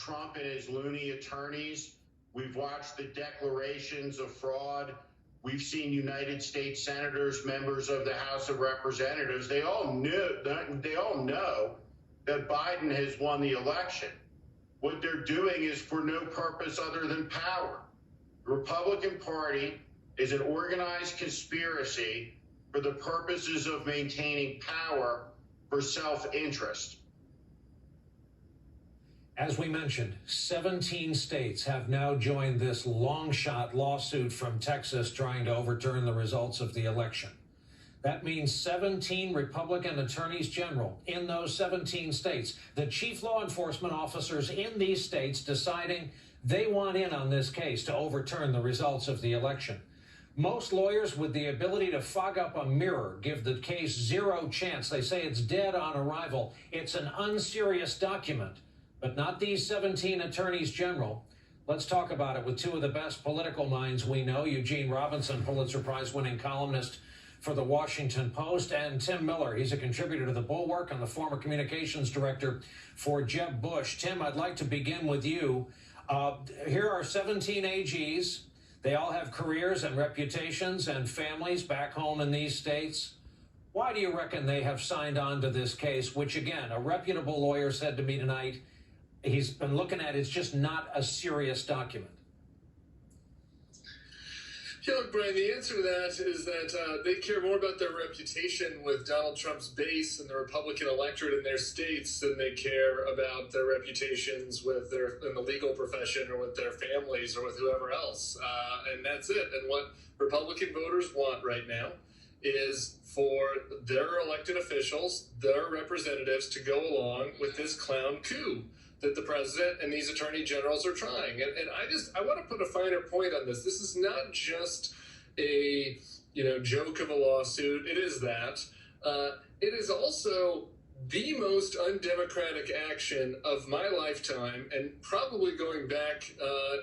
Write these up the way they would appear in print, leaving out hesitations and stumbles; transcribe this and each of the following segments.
Trump and his loony attorneys. We've watched the declarations of fraud. We've seen United States senators, members of the House of Representatives. They all know that Biden has won the election. What they're doing is for no purpose other than power. The Republican Party is an organized conspiracy for the purposes of maintaining power for self-interest. As we mentioned, 17 states have now joined this long-shot lawsuit from Texas trying to overturn the results of the election. That means 17 Republican attorneys general in those 17 states, the chief law enforcement officers in these states deciding they want in on this case to overturn the results of the election. Most lawyers with the ability to fog up a mirror give the case zero chance. They say it's dead on arrival. It's an unserious document, but not these 17 attorneys general. Let's talk about it with two of the best political minds we know, Eugene Robinson, Pulitzer Prize-winning columnist for the Washington Post, and Tim Miller. He's a contributor to The Bulwark and the former communications director for Jeb Bush. Tim, I'd like to begin with you. Here are 17 AGs. They all have careers and reputations and families back home in these states. Why do you reckon they have signed on to this case, which, again, a reputable lawyer said to me tonight, he's been looking at, it's just not a serious document? Yeah, look, Brian, the answer to that is that they care more about their reputation with Donald Trump's base and the Republican electorate in their states than they care about their reputations with in the legal profession or with their families or with whoever else. And that's it. And what Republican voters want right now is for their elected officials, their representatives, to go along with this clown coup that the president and these attorney generals are trying. And I want to put a finer point on this. This is not just a, joke of a lawsuit. It is that. It is also the most undemocratic action of my lifetime, and probably going back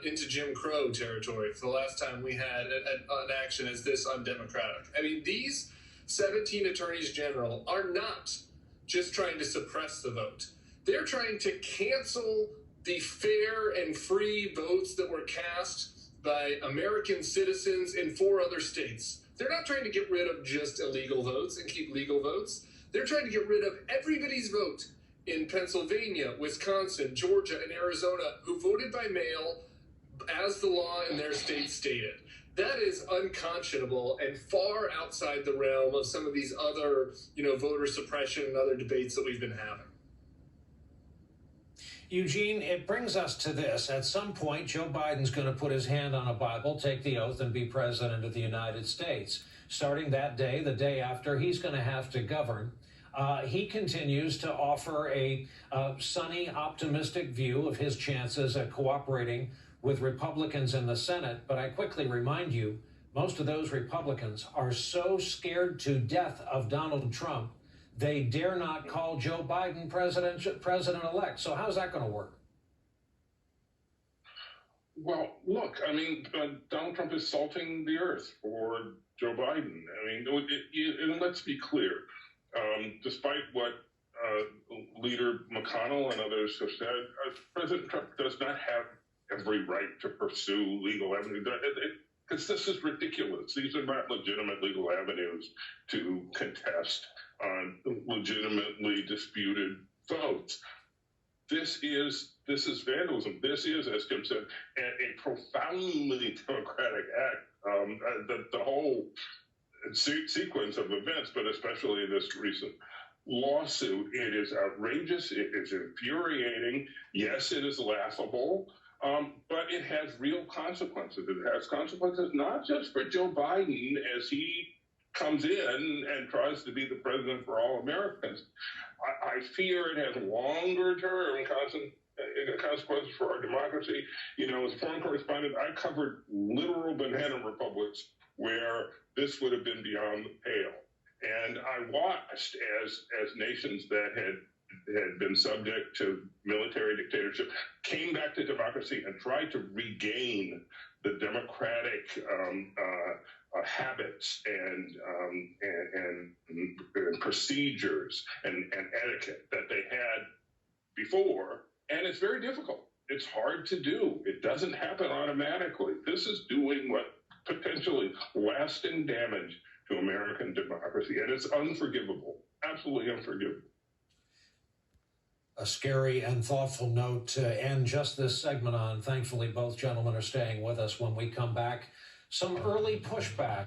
into Jim Crow territory for the last time we had an action as this undemocratic. I mean, these 17 attorneys general are not just trying to suppress the vote. They're trying to cancel the fair and free votes that were cast by American citizens in 4 other states. They're not trying to get rid of just illegal votes and keep legal votes. They're trying to get rid of everybody's vote in Pennsylvania, Wisconsin, Georgia, and Arizona who voted by mail as the law in their state stated. That is unconscionable and far outside the realm of some of these other, voter suppression and other debates that we've been having. Eugene, it brings us to this. At some point, Joe Biden's going to put his hand on a Bible, take the oath, and be president of the United States. Starting that day, the day after, he's going to have to govern. He continues to offer a sunny, optimistic view of his chances at cooperating with Republicans in the Senate. But I quickly remind you, most of those Republicans are so scared to death of Donald Trump, they dare not call Joe Biden president-elect. So how's that going to work? Well, look, Donald Trump is salting the earth for Joe Biden. And let's be clear. Despite what Leader McConnell and others have said, President Trump does not have every right to pursue legal avenues. Because this is ridiculous. These are not legitimate legal avenues to contest on legitimately disputed votes. This is vandalism. This is, as Tim said, a profoundly democratic act. The whole sequence of events, but especially this recent lawsuit, it is outrageous. It is infuriating. Yes, it is laughable. But it has real consequences. It has consequences not just for Joe Biden as he comes in and tries to be the president for all Americans. I fear it has longer-term consequences for our democracy. As a foreign correspondent, I covered literal banana republics where this would have been beyond the pale. And I watched as nations that had been subject to military dictatorship came back to democracy and tried to regain the democratic habits and procedures and etiquette that they had before. And it's very difficult. it's hard to do. It doesn't happen automatically. This is doing what potentially lasting damage to American democracy, and it's unforgivable, absolutely unforgivable. A scary and thoughtful note to end just this segment on. Thankfully, both gentlemen are staying with us when we come back. Some early pushback.